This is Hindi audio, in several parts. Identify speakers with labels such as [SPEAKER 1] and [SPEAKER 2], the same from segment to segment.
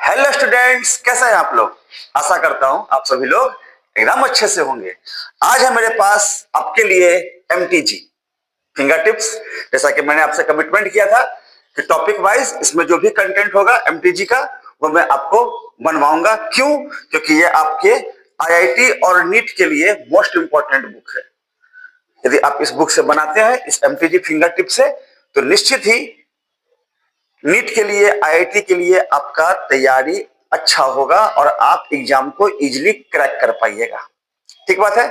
[SPEAKER 1] हेलो स्टूडेंट्स, कैसे हैं आप लोग। आशा करता हूं आप सभी लोग एकदम अच्छे से होंगे। आज है मेरे पास आपके लिए एमटीजी फिंगर टिप्स। जैसा कि मैंने आपसे कमिटमेंट किया था कि टॉपिक वाइज इसमें जो भी कंटेंट होगा एमटीजी का वो मैं आपको बनवाऊंगा। क्यों? क्योंकि ये आपके आईआईटी और नीट के लिए मोस्ट इंपॉर्टेंट बुक है। यदि आप इस बुक से बनाते हैं, इस एमटीजी फिंगर टिप से, तो निश्चित ही नीट के लिए, आईआईटी के लिए आपका तैयारी अच्छा होगा और आप एग्जाम को इजीली क्रैक कर पाइएगा। ठीक बात है।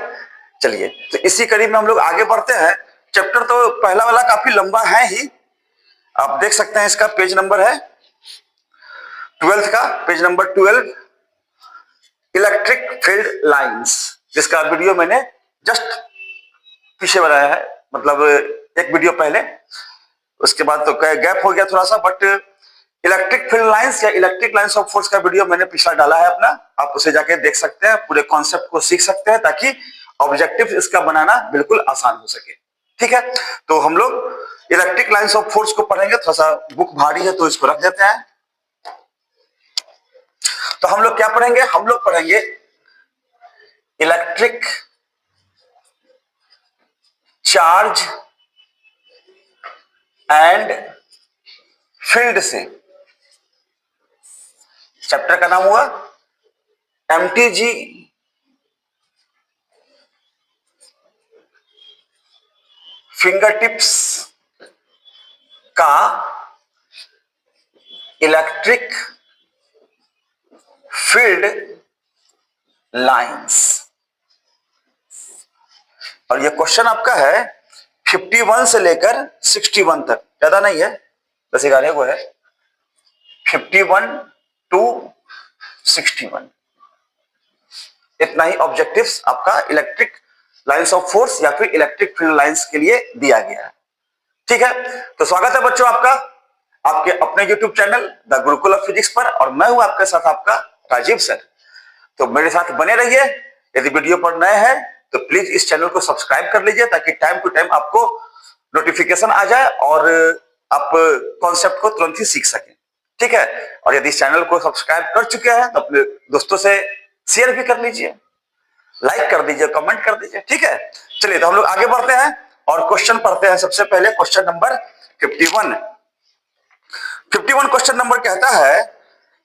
[SPEAKER 1] चलिए, तो इसी कड़ी में हम लोग आगे बढ़ते हैं। चैप्टर तो पहला वाला काफी लंबा है ही, आप देख सकते हैं। इसका पेज नंबर है 12 का, page number 12, electric field lines, जिसका वीडियो मैंने जस्ट पीछे बनाया है, मतलब एक वीडियो पहले। उसके बाद तो गैप हो गया थोड़ा सा, बट इलेक्ट्रिक फील्ड लाइंस या इलेक्ट्रिक लाइंस ऑफ फोर्स का वीडियो मैंने पिछला डाला है अपना। आप उसे जाके देख सकते हैं, पूरे कॉन्सेप्ट को सीख सकते हैं, ताकि ऑब्जेक्टिव इसका बनाना बिल्कुल आसान हो सके। ठीक है, तो हम लोग इलेक्ट्रिक लाइंस ऑफ फोर्स को पढ़ेंगे। थोड़ा सा बुक भारी है तो इसको रख देते हैं। तो हम लोग क्या पढ़ेंगे? हम लोग पढ़ेंगे इलेक्ट्रिक चार्ज एंड फील्ड से। चैप्टर का नाम हुआ एमटीजी फिंगर टिप्स का इलेक्ट्रिक फील्ड लाइंस। और ये क्वेश्चन आपका है 51 से लेकर 61 तक, ज्यादा नहीं है, बस 11 को है। 51 टू 61, इतना ही ऑब्जेक्टिव्स आपका इलेक्ट्रिक लाइंस ऑफ फोर्स या फिर इलेक्ट्रिक फील्ड लाइंस के लिए दिया गया है। ठीक है, तो स्वागत है बच्चों आपका आपके अपने YouTube channel the Gurukul of physics पर, और मैं हूं आपके साथ आपका राजीव सर। तो मेरे साथ बने रहिए। यदि वीडियो पर नए हैं तो प्लीज इस चैनल को सब्सक्राइब कर लीजिए, ताकि टाइम टू टाइम आपको नोटिफिकेशन आ जाए और आप कॉन्सेप्ट को तुरंत ही सीख सकें। ठीक है, और यदि इस चैनल को सब्सक्राइब कर चुके हैं तो अपने दोस्तों से शेयर भी कर लीजिए, लाइक कर दीजिए, कमेंट कर दीजिए। ठीक है, चलिए तो हम लोग आगे बढ़ते हैं और क्वेश्चन पढ़ते हैं। सबसे पहले क्वेश्चन नंबर 51। 51 क्वेश्चन नंबर कहता है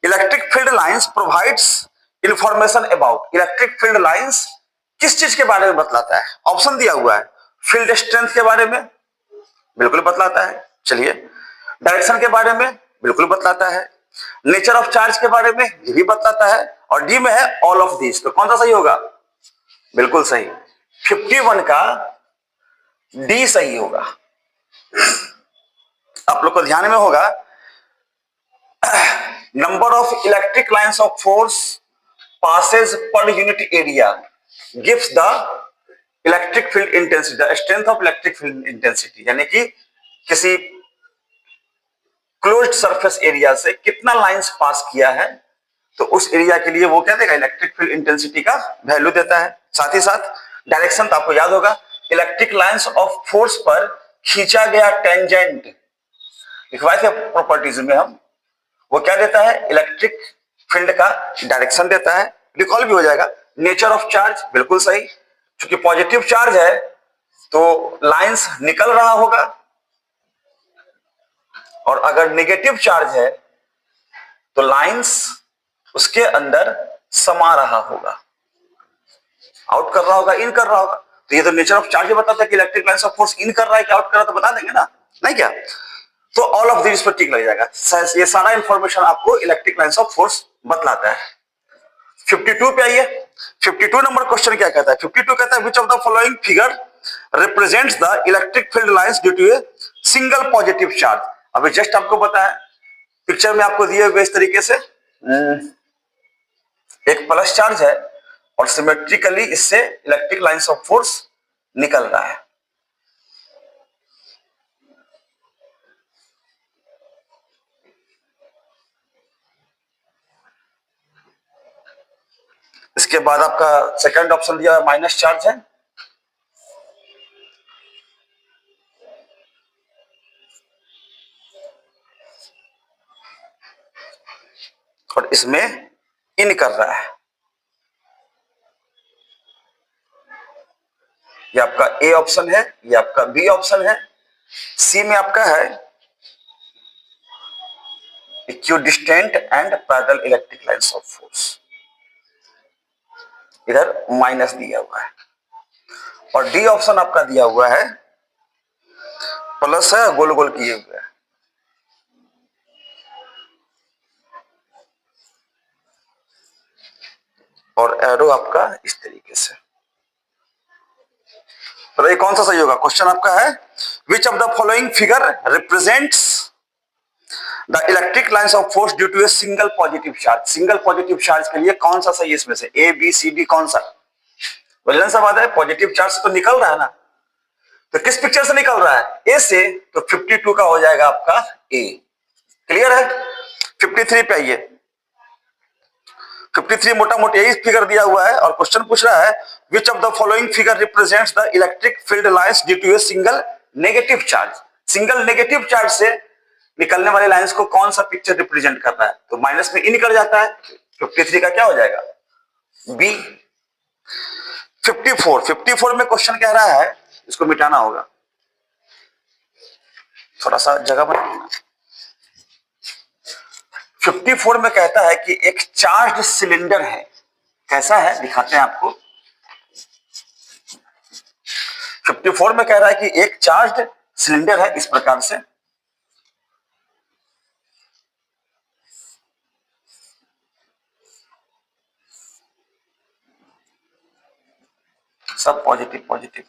[SPEAKER 1] electric field lines provides information about. Electric field lines किस चीज के बारे में बतलाता है? ऑप्शन दिया हुआ है। फील्ड स्ट्रेंथ के बारे में बिल्कुल बतलाता है। चलिए, डायरेक्शन के बारे में बिल्कुल बतलाता है। नेचर ऑफ चार्ज के बारे में ये भी बतलाता है। और डी में है ऑल ऑफ दिस। तो कौन सा सही होगा? बिल्कुल सही, 51 का डी सही होगा। आप लोग को ध्यान में होगा, number of electric lines of force passes per unit area gives the electric field intensity, the strength of electric field intensity। यानी कि किसी क्लोज्ड सरफेस एरिया से कितना लाइंस पास किया है, तो उस एरिया के लिए वो क्या देगा? इलेक्ट्रिक फील्ड इंटेंसिटी का वैल्यू देता है। साथ ही साथ डायरेक्शन तो आपको याद होगा, इलेक्ट्रिक लाइंस ऑफ फोर्स पर खींचा गया टेंजेंट लिखवाए थे प्रॉपर्टीज में हम, वो क्या देता है? इलेक्ट्रिक फील्ड का डायरेक्शन देता है। रिकॉल भी हो जाएगा। नेचर ऑफ चार्ज बिल्कुल सही, क्योंकि पॉजिटिव चार्ज है तो लाइंस निकल रहा होगा, और अगर नेगेटिव चार्ज है तो लाइंस उसके अंदर समा रहा होगा, आउट कर रहा होगा, इन कर रहा होगा। तो ये तो नेचर ऑफ चार्ज बताता है कि electric lines of force in कर रहा है कि आउट कर रहा है, तो बता देंगे ना, नहीं क्या? तो ऑल ऑफ दिस पर टिक लग जाएगा। ये सारा इंफॉर्मेशन आपको इलेक्ट्रिक लाइंस ऑफ फोर्स बतलाता है। 52 पे आइए। 52 नंबर क्वेश्चन क्या कहता है? 52 कहता है which of the following figure represents the electric field lines due to a single positive charge. अभी जस्ट आपको बताया, पिक्चर में आपको दिए हुए इस तरीके से एक प्लस चार्ज है और सिमेट्रिकली इससे इलेक्ट्रिक लाइंस ऑफ फोर्स निकल रहा है। इसके बाद आपका सेकंड ऑप्शन दिया माइनस चार्ज है। और इसमें इन कर रहा है। ये आपका ए ऑप्शन है, ये आपका बी ऑप्शन है। सी में आपका है equidistant and parallel electric lines of force, इधर माइनस दिया हुआ है। और डी ऑप्शन आपका दिया हुआ है प्लस है, गोल गोल किए हुए है। और एरो आपका इस तरीके से। बताइए कौन सा सही होगा। क्वेश्चन आपका है which of the following figure represents the electric lines of force due to a single positive charge. Single positive charge के लिए कौन सा सही है इसमें से, ए बी सी डी कौन सा। वजन सा बात है, पॉजिटिव चार्ज से तो निकल रहा है ना, तो किस पिक्चर से निकल रहा है, ए से, तो 52 का हो जाएगा आपका ए। क्लियर है। 53 पे आइए। 53 मोटा मोटी यही फिगर दिया हुआ है और क्वेश्चन पूछ रहा है which of the following figure represents the electric field lines due to a single negative charge. Single negative charge से निकलने वाले लाइंस को कौन सा पिक्चर रिप्रेजेंट कर रहा है, तो माइनस में ई निकल जाता है। 53 का क्या हो जाएगा, बी। 54 में क्वेश्चन कह रहा है, इसको मिटाना होगा, थोड़ा सा जगह बना। 54 में कहता है कि एक चार्ज सिलेंडर है। कैसा है दिखाते हैं आपको। 54 में कह रहा है कि एक चार्ज सिलेंडर है इस प्रकार से, सब positive positive,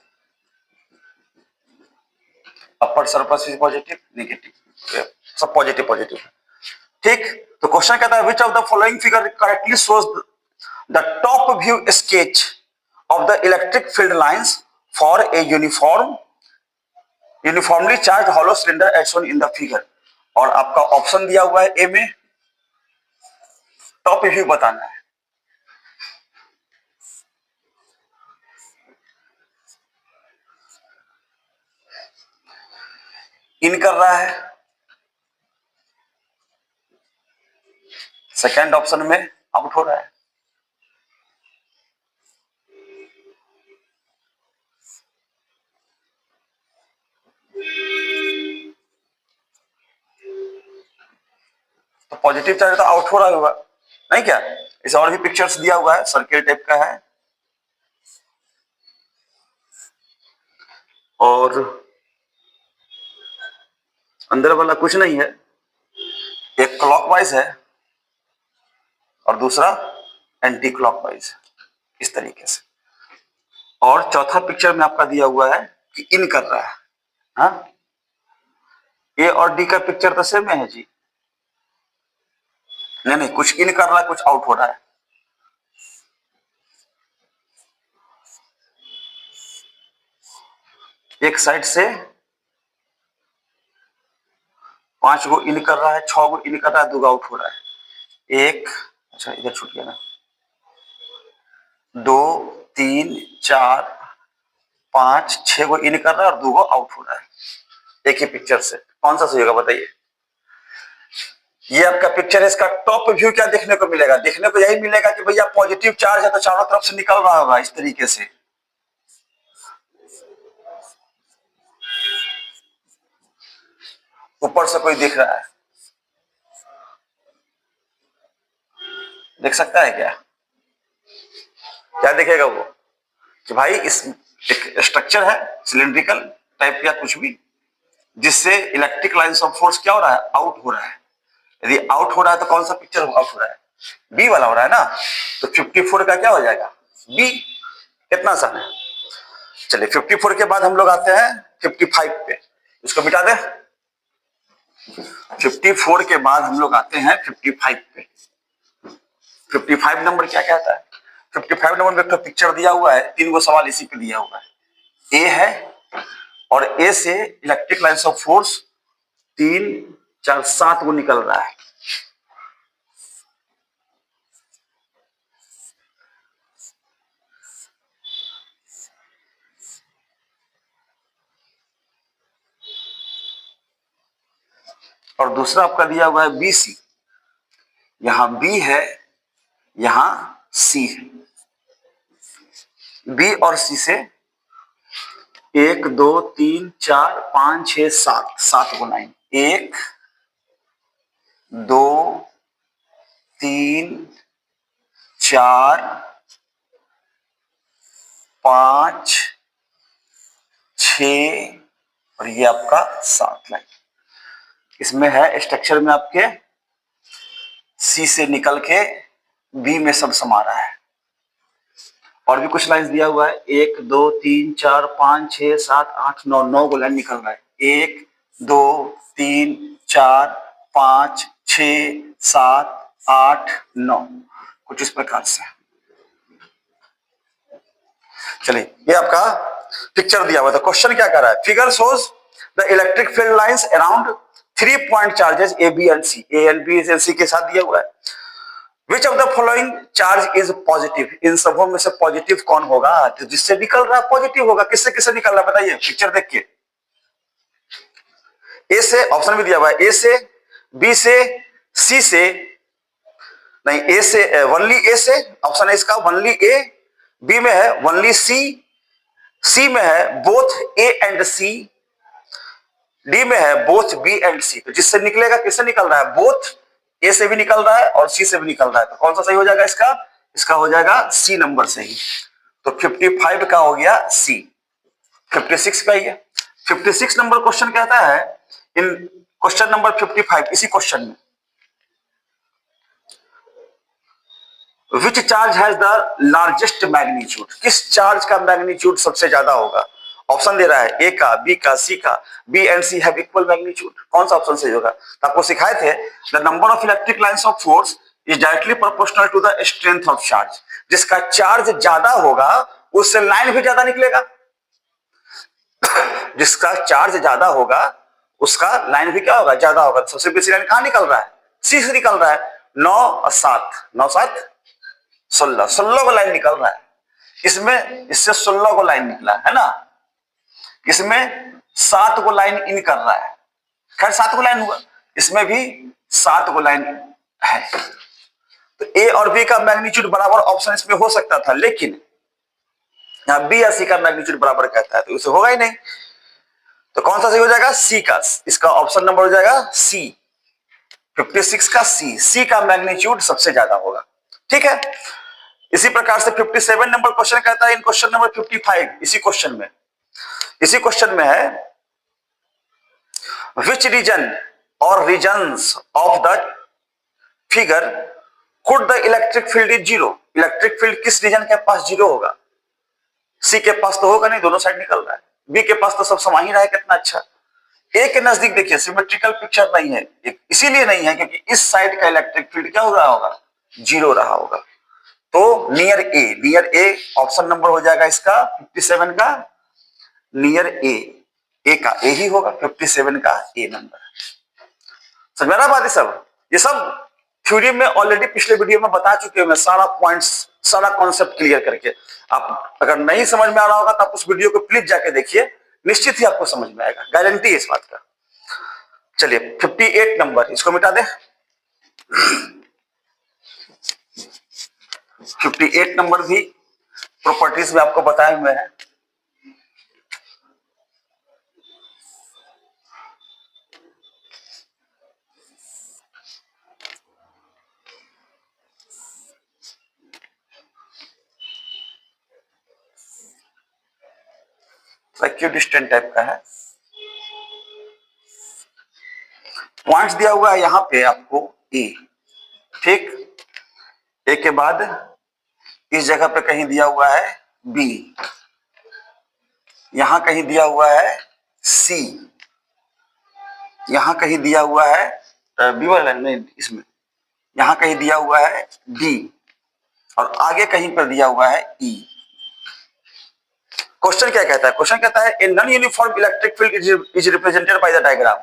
[SPEAKER 1] upper surface is positive negative, सब पॉजिटिव पॉजिटिव। ठीक, तो क्वेश्चन कहता है which of the following figure correctly shows the top view sketch of the electric field lines for a uniformly charge hollow cylinder as shown in the figure. और आपका ऑप्शन दिया हुआ है ए में, टॉप व्यू बताना है। इन कर रहा है, सेकेंड ऑप्शन में आउट हो रहा है। तो पॉजिटिव चार्ज तो आउट हो रहा होगा नहीं क्या। इसे और भी पिक्चर्स दिया हुआ है, सर्किल टाइप का है और अंदर वाला कुछ नहीं है, एक क्लॉकवाइज है और दूसरा एंटी क्लॉकवाइज है, इस तरीके से। और चौथा पिक्चर में आपका दिया हुआ है कि इन कर रहा है। हाँ, ए और डी का पिक्चर तो सेम है जी। नहीं नहीं, कुछ इन कर रहा है, कुछ आउट हो रहा है। एक साइड से 5 गो इन कर रहा है, 6 गो इन कर रहा है, 2 आउट हो रहा है। एक, अच्छा इधर छूट गया ना, 2 3 4 5 6 गो इन कर रहा है और 2 गो आउट हो रहा है एक ही पिक्चर से। कौन सा सही होगा बताइए। ये आपका पिक्चर है, इसका टॉप व्यू क्या देखने को मिलेगा, देखने को यही मिलेगा कि भैया पॉजिटिव चार्ज है तो चारों तरफ से निकल रहा होगा इस तरीके से। ऊपर से कोई दिख रहा है, देख सकता है क्या, क्या देखेगा वो कि भाई इस एक स्ट्रक्चर है सिलेंड्रिकल टाइप या कुछ भी, जिससे इलेक्ट्रिक लाइंस ऑफ फोर्स क्या हो रहा है, आउट हो रहा है। यदि आउट हो रहा है तो कौन सा पिक्चर आउट हो रहा है, बी वाला हो रहा है ना। तो 54 का क्या हो जाएगा, बी। कितना आसान है। चलिए 54 के बाद हम लोग आते हैं 55 पे, इसको मिटा दे। 54 के बाद हम लोग आते हैं 55 पे। 55 नंबर क्या कहता है, 55 नंबर में तो पिक्चर दिया हुआ है, 3 गो सवाल इसी पे दिया हुआ है। ए है और ए से इलेक्ट्रिक लाइंस ऑफ फोर्स 3 4 7 गो निकल रहा है। और दूसरा आपका दिया हुआ है बी सी। यहां बी है, यहां सी है। बी और सी से 1 2 3 4 5 6 7 7 को लाइन, 1 2 3 4 5 6 और ये आपका 7 लाइन। इसमें है स्ट्रक्चर में आपके सी से निकल के बी में सब समा रहा है। और भी कुछ लाइन दिया हुआ है, 1 2 3 4 5 6 7 8 9 9 को लाइन निकल रहा है। 1 2 3 4 5 6 7 8 9 कुछ इस प्रकार से। चलिए, ये आपका पिक्चर दिया हुआ था। क्वेश्चन क्या कर रहा है? Figure shows the electric field lines around 3 point charges A B and C. A and B and C के साथ दिया हुआ है। Which of the following charge is positive? इन सबों में से पॉजिटिव कौन होगा? तो जिससे निकल रहा है पॉजिटिव होगा। किससे किससे निकल रहा है बताइए, पिक्चर देख के। ए से, ऑप्शन भी दिया हुआ है, ए से, बी से, सी से, नहीं ए से, ओनली ए से, ऑप्शन है इसका ओनली ए, बी में है ओनली सी, सी में है both A and C, D में है बोथ बी एंड सी। तो जिससे निकलेगा, किससे निकल रहा है? बोथ ए से भी निकल रहा है और सी से भी निकल रहा है। तो कौन सा सही हो जाएगा इसका? इसका हो जाएगा सी नंबर सही। तो 55 का हो गया सी, 56 का ही है। 56 नंबर क्वेश्चन कहता है इन क्वेश्चन नंबर 55, इसी क्वेश्चन में, which charge has the largest magnitude? किस चार्ज का मैग्नीट्यूड सबसे ज्यादा होगा? ऑप्शन दे रहा है ए का, बी का, सी का। B and C have equal magnitude. कौन सा ऑप्शन सही होगा? तो आपको सिखाए थे the number of electric lines of force is directly proportional to the strength of charge. जिसका चार्ज ज्यादा होगा उससे लाइन भी ज्यादा निकलेगा। जिसका चार्ज ज्यादा होगा उसका लाइन भी क्या होगा? ज्यादा होगा। सबसे बेसी लाइन कहां निकल रहा है? सी से निकल रहा है। 9 और 7, 9 7 16, 16 को लाइन निकल रहा है। इसमें इससे 16 को लाइन निकला है ना। इसमें 7 को लाइन इन कर रहा है। खैर 7 को लाइन हुआ, इसमें भी 7 को लाइन है। तो ए और बी का मैग्नीट्यूड बराबर ऑप्शन इसमें हो सकता था, लेकिन यहां बी या सी का मैग्नीट्यूड बराबर कहता है तो उसे होगा ही नहीं। तो कौन सा सही हो जाएगा? सी का। इसका ऑप्शन नंबर हो जाएगा सी, 56 का सी। सी का मैग्नीट्यूड सबसे ज्यादा होगा। ठीक है। इसी प्रकार से 57 नंबर क्वेश्चन कहता है इन क्वेश्चन नंबर 55, इसी क्वेश्चन में है विच रीजन और regions of the figure could the electric field is zero? Electric field किस रीजन के पास जीरो होगा? सी के पास तो होगा नहीं, दोनों साइड निकल रहा है। बी के पास तो सब समा ही रहा है, कितना अच्छा। ए के नजदीक देखिए सिमेट्रिकल पिक्चर नहीं है, इसीलिए नहीं है क्योंकि इस साइड का इलेक्ट्रिक फील्ड क्या हो रहा होगा? जीरो रहा होगा। तो नियर ए ऑप्शन नंबर हो जाएगा इसका 57 का नियर ए का ए ही होगा, 57 का ए नंबर। समझ में आ रहा बात? ये सब थ्योरी में ऑलरेडी पिछले वीडियो में बता चुके हैं मैं, सारा पॉइंट्स, सारा कॉन्सेप्ट क्लियर करके। आप अगर नहीं समझ में आ रहा होगा तो आप उस वीडियो को प्लीज जाके देखिए, निश्चित ही आपको समझ में आएगा, गारंटी है इस बात का। चलिए 58 नंबर, इसको मिटा दे। 58 नंबर भी प्रॉपर्टीज में आपको बताए हुए हैं। इक्विडिस्टेंट टाइप का है। पॉइंट्स दिया हुआ है यहां पे आपको ए, ठीक। ए के बाद इस जगह पे कहीं दिया हुआ है बी, यहां कहीं दिया हुआ है सी, यहां कहीं दिया हुआ है बी वाला नहीं, इसमें यहां कहीं दिया हुआ है डी और आगे कहीं पर दिया हुआ है ई। क्वेश्चन क्या कहता है? क्वेश्चन कहता है a non uniform electric field is represented by the diagram.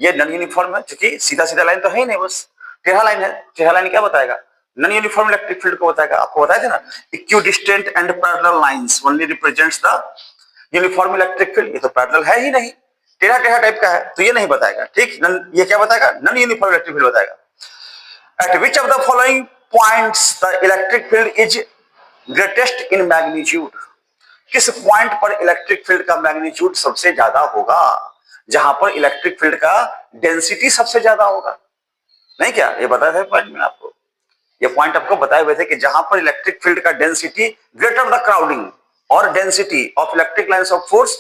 [SPEAKER 1] ये नॉन यूनिफॉर्म है क्योंकि सीधा सीधा लाइन तो है ही नहीं, बस टेढ़ा लाइन है। टेढ़ा लाइन क्या बताएगा? नॉन यूनिफॉर्म इलेक्ट्रिक फील्ड को बताएगा। आपको बताया था ना, equidistant and parallel lines only represents the uniform electric field. ये तो पैरेलल है ही नहीं, टेढ़ा टेढ़ा टाइप का है, तो ये नहीं बताएगा। ठीक, ये क्या बताएगा? नॉन यूनिफॉर्म इलेक्ट्रिक फील्ड बताएगा। At which of the following points the electric field is greatest in magnitude? किस पॉइंट पर इलेक्ट्रिक फील्ड का मैग्नीट्यूड सबसे ज्यादा होगा, जहां पर इलेक्ट्रिक फील्ड का डेंसिटी सबसे ज्यादा होगा? नहीं क्या ये बताया था पॉइंट में आपको? ये पॉइंट आपको बताए हुए थे कि जहां पर इलेक्ट्रिक फील्ड का डेंसिटी ग्रेटर द क्राउडिंग और density of electric lines of force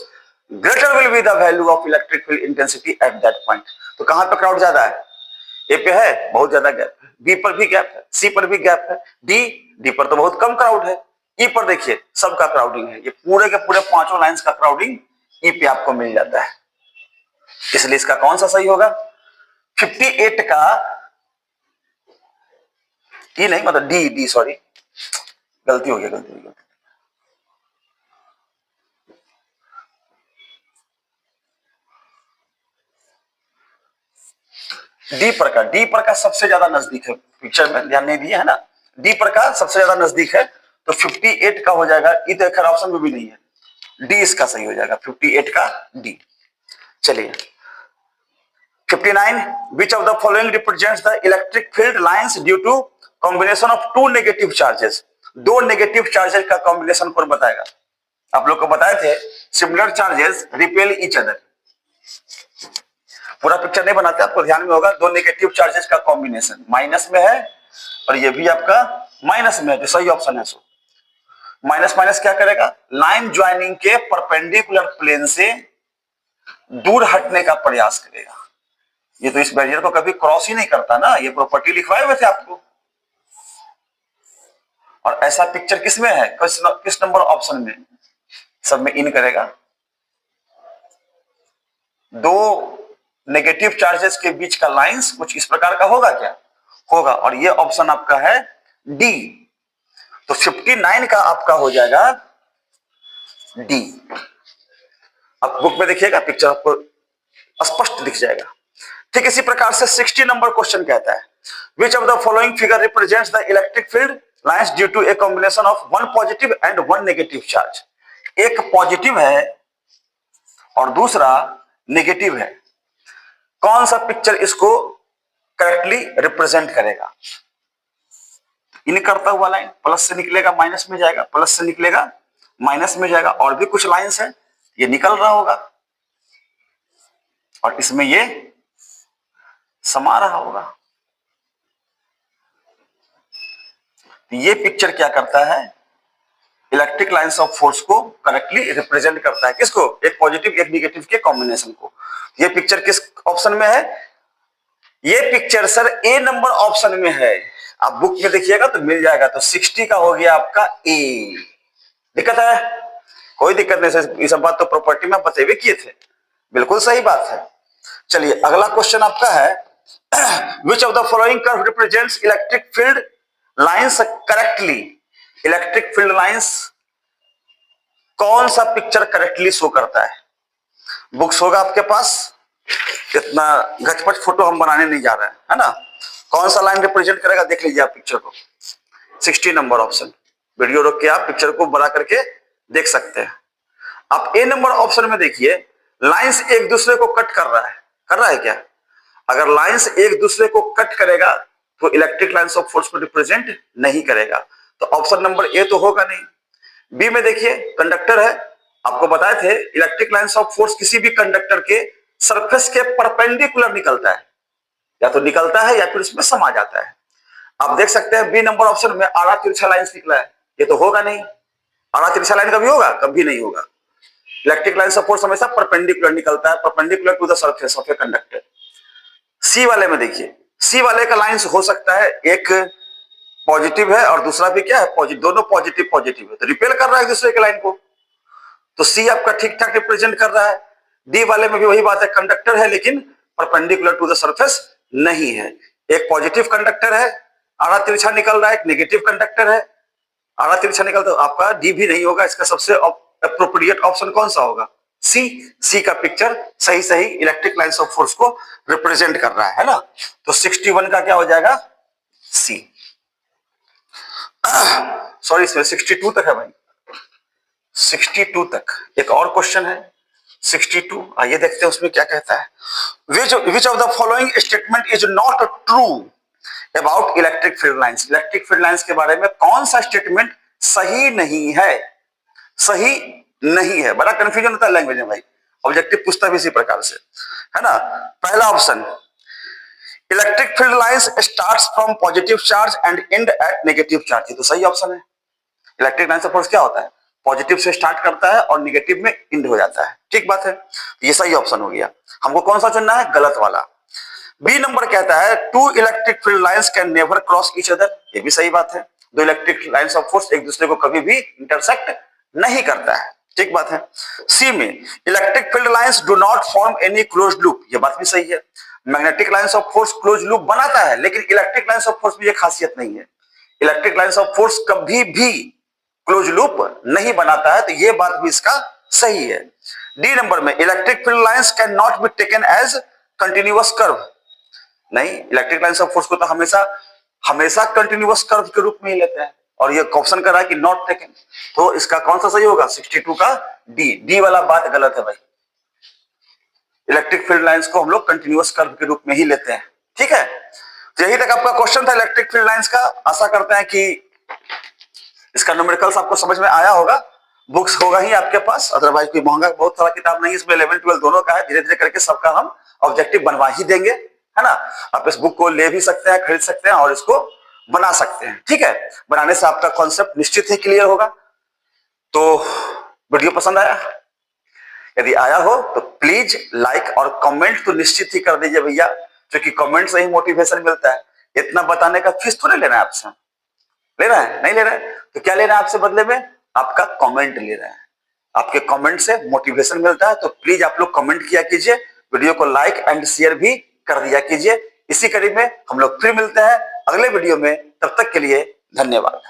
[SPEAKER 1] greater will be the value of electric field intensity at that point. तो कहां पर क्राउड ज्यादा है? ए पे है बहुत ज्यादा गैप है, बी पर भी गैप है, सी पर भी गैप है, डी पर तो बहुत कम क्राउड है, ई पर देखिए सबका क्राउडिंग है। ये पूरे के पूरे पांचों लाइंस का क्राउडिंग ई पे आपको मिल जाता है। इसलिए इसका कौन सा सही होगा? 58 का ई नहीं, मतलब डी सॉरी, गलती हो गई। डी पर का सबसे ज्यादा नजदीक है, पिक्चर में ध्यान नहीं दिया है ना, डी पर का सबसे ज्यादा नजदीक है, तो 58 का हो जाएगा। ई तो खैर ऑप्शन में भी नहीं है, डी इसका सही हो जाएगा, 58 का डी। चलिए 59, which of the following represents the electric field lines due to combination of two negative charges? दो नेगेटिव चार्जेस का कॉम्बिनेशन कौन बताएगा? आप लोग को बताए थे similar charges repel each other. पूरा पिक्चर नहीं बनाते, आपको ध्यान में होगा, दो नेगेटिव चार्जेस का कॉम्बिनेशन माइनस में है और ये भी आपका माइनस में है, जो सही ऑप्शन है। सो माइनस माइनस क्या करेगा? लाइन ज्वाइनिंग के परपेंडिकुलर प्लेन से दूर हटने का प्रयास करेगा। ये तो इस बैरियर को कभी क्रॉस ही नहीं करता ना, ये प्रॉपर्टी लिखवाए हुए थे आपको। और ऐसा पिक्चर किसमें है? किस नंबर ऑप्शन में? सब में इन करेगा। दो नेगेटिव चार्जेस के बीच का लाइंस कुछ इस प्रकार का होगा क्या? होगा, और ये ऑप्शन आपका है डी। तो 59 का आपका हो जाएगा डी। अब बुक में देखिएगा, पिक्चर आपको स्पष्ट दिख जाएगा। ठीक इसी प्रकार से 60 नंबर क्वेश्चन कहता है, which of the following figure represents the electric field lines due to a combination of one positive and one negative charge? एक पॉजिटिव है और दूसरा नेगेटिव है, कौन सा पिक्चर इसको करेक्टली रिप्रेजेंट करेगा? इन करता हुआ लाइन प्लस से निकलेगा माइनस में जाएगा, प्लस से निकलेगा माइनस में जाएगा, और भी कुछ लाइंस है ये निकल रहा होगा और इसमें ये समा रहा होगा। ये पिक्चर क्या करता है? इलेक्ट्रिक लाइंस ऑफ फोर्स को करेक्टली रिप्रेजेंट करता है। किसको? एक पॉजिटिव एक नेगेटिव के कॉम्बिनेशन को। ये पिक्चर किस ऑप्शन में है? ये पिक्चर सर ए नंबर ऑप्शन में है। आप बुक में देखिएगा तो मिल जाएगा। तो 60 का हो गया आपका ए। दिक्कत है? कोई दिक्कत नहीं सर, ये सब बात तो प्रॉपर्टी में बते हुए किए थे, बिल्कुल सही बात है। चलिए अगला क्वेश्चन आपका है, which of the following curve represents electric field lines correctly? Electric field lines कौन सा पिक्चर करेक्टली शो करता है? बुक्स होगा आपके पास, इतना गचपच फोटो हम बनाने नहीं जा रहे हैं, है ना। कौन सा लाइन रिप्रेजेंट करेगा देख लीजिए आप पिक्चर को। 60 नंबर ऑप्शन, वीडियो रोक के आप पिक्चर को बना करके देख सकते हैं। आप ए नंबर ऑप्शन में देखिए, लाइंस एक दूसरे को कट कर रहा है क्या? अगर लाइंस एक दूसरे को कट करेगा तो इलेक्ट्रिक लाइंस ऑफ फोर्स को रिप्रेजेंट नहीं करेगा, तो ऑप्शन नंबर ए तो होगा नहीं। बी में देखिए, कंडक्टर है, आपको बताए थे इलेक्ट्रिक लाइंस ऑफ फोर्स किसी भी कंडक्टर के सरफेस के परपेंडिकुलर निकलता है, या तो निकलता है या फिर उसमें समा जाता है। आप देख सकते हैं बी नंबर ऑप्शन में आड़ा तिरछा लाइन निकला है, ये तो होगा नहीं। आड़ा तिरछा लाइन कभी होगा? कभी नहीं होगा। इलेक्ट्रिक लाइंस ऑफ फोर्स हमेशा परपेंडिकुलर निकलता है, perpendicular to the surface of a conductor. C वाले में देखिए, सी वाले का लाइंस हो सकता है एक पॉजिटिव है और दूसरा भी क्या है? पॉजिटिव, दोनों पॉजिटिव पॉजिटिव है, तो रिपेल कर रहा है एक दूसरे के लाइन को, तो सी आपका ठीक ठाक रिप्रेजेंट कर रहा है। डी वाले में भी वही बात है, कंडक्टर है लेकिन परपेंडिकुलर टू द सरफेस नहीं है। एक पॉजिटिव कंडक्टर है, आड़ा तिरछा निकल रहा है, एक नेगेटिव कंडक्टर है, आड़ा तिरछा निकलता है, आपका डी भी नहीं होगा। इसका सबसे अप्रोप्रिएट ऑप्शन कौन सा होगा? सी का पिक्चर सही सही इलेक्ट्रिक लाइंस ऑफ फोर्स को रिप्रेजेंट कर रहा है ना। तो 61 का क्या हो जाएगा? सी। सॉरी, इसमें 62 तक है भाई, 62 तक। एक और क्वेश्चन है 62, आइए देखते हैं उसमें क्या कहता है। Which of the following statement is not true about electric field lines, electric field lines के बारे में कौन सा स्टेटमेंट सही नहीं है, सही नहीं है। बड़ा कंफ्यूजन होता है लैंग्वेज में भाई, ऑब्जेक्टिव पूछता भी इसी प्रकार से, है ना। पहला option, electric field lines starts from positive charge and end at negative charge, ये तो सही ऑप्शन है। इलेक्ट्रिक लाइन ऑफ फोर्स क्या होता है, पॉजिटिव से स्टार्ट करता है और नेगेटिव में एंड हो जाता है, ठीक बात है, ये सही ऑप्शन हो गया। हमको कौन सा चुनना है, गलत वाला। बी नंबर कहता है two electric field lines can never cross each other, ये भी सही बात है। दो इलेक्ट्रिक लाइंस ऑफ फोर्स एक दूसरे को कभी भी इंटरसेक्ट नहीं करता है, ठीक बात है। सी में electric field lines do not form any closed loop, ये बात भी सही है। Magnetic lines of force close loop बनाता है, लेकिन इलेक्ट्रिक लाइंस ऑफ फोर्स में ये खासियत नहीं है। इलेक्ट्रिक लाइंस ऑफ फोर्स कभी भी क्लोज लूप नहीं बनाता है, तो ये बात भी इसका सही है। डी नंबर में electric field lines can not be taken as continuous curve, नहीं, इलेक्ट्रिक लाइंस ऑफ फोर्स को तो हमेशा कंटिन्यूअस कर्व के रूप में ही लेते हैं, और ये ऑप्शन कर रहा है कि नॉट टेकन, तो इसका कौन सा सही होगा, 62 का डी वाला बात गलत है भाई। इलेक्ट्रिक फील्ड लाइंस को हम लोग कंटिन्यूअस कर्व के रूप में ही लेते हैं, ठीक है। तो यही तक आपका क्वेश्चन था इलेक्ट्रिक फील्ड लाइंस का। आशा करते हैं कि इसका न्यूमेरिकल्स आपको समझ में आया होगा। बुक्स होगा ही आपके पास, अदरवाइज कोई महंगा बहुत सारा किताब नहीं, इसमें 11 12 दोनों का है। धीरे धीरे करके सबका हम ऑब्जेक्टिव बनवा ही देंगे, है ना। आप इस बुक को ले भी सकते हैं, खरीद सकते हैं और इसको बना सकते हैं, ठीक है। बनाने से आपका कॉन्सेप्ट निश्चित ही क्लियर होगा। तो वीडियो पसंद आया, यदि आया हो तो प्लीज लाइक और कमेंट तो निश्चित ही कर दीजिए भैया, क्योंकि कमेंट से ही मोटिवेशन मिलता है। इतना बताने का फीस थोड़े लेना है आपसे, लेना है, नहीं ले रहा है तो क्या लेना है आपसे, बदले में आपका कमेंट ले रहा है। आपके कमेंट से मोटिवेशन मिलता है, तो प्लीज आप लोग कमेंट किया कीजिए, वीडियो को लाइक एंड शेयर भी कर दिया कीजिए। इसी कड़ी में हम लोग फिर मिलते हैं अगले वीडियो में, तब तक के लिए धन्यवाद।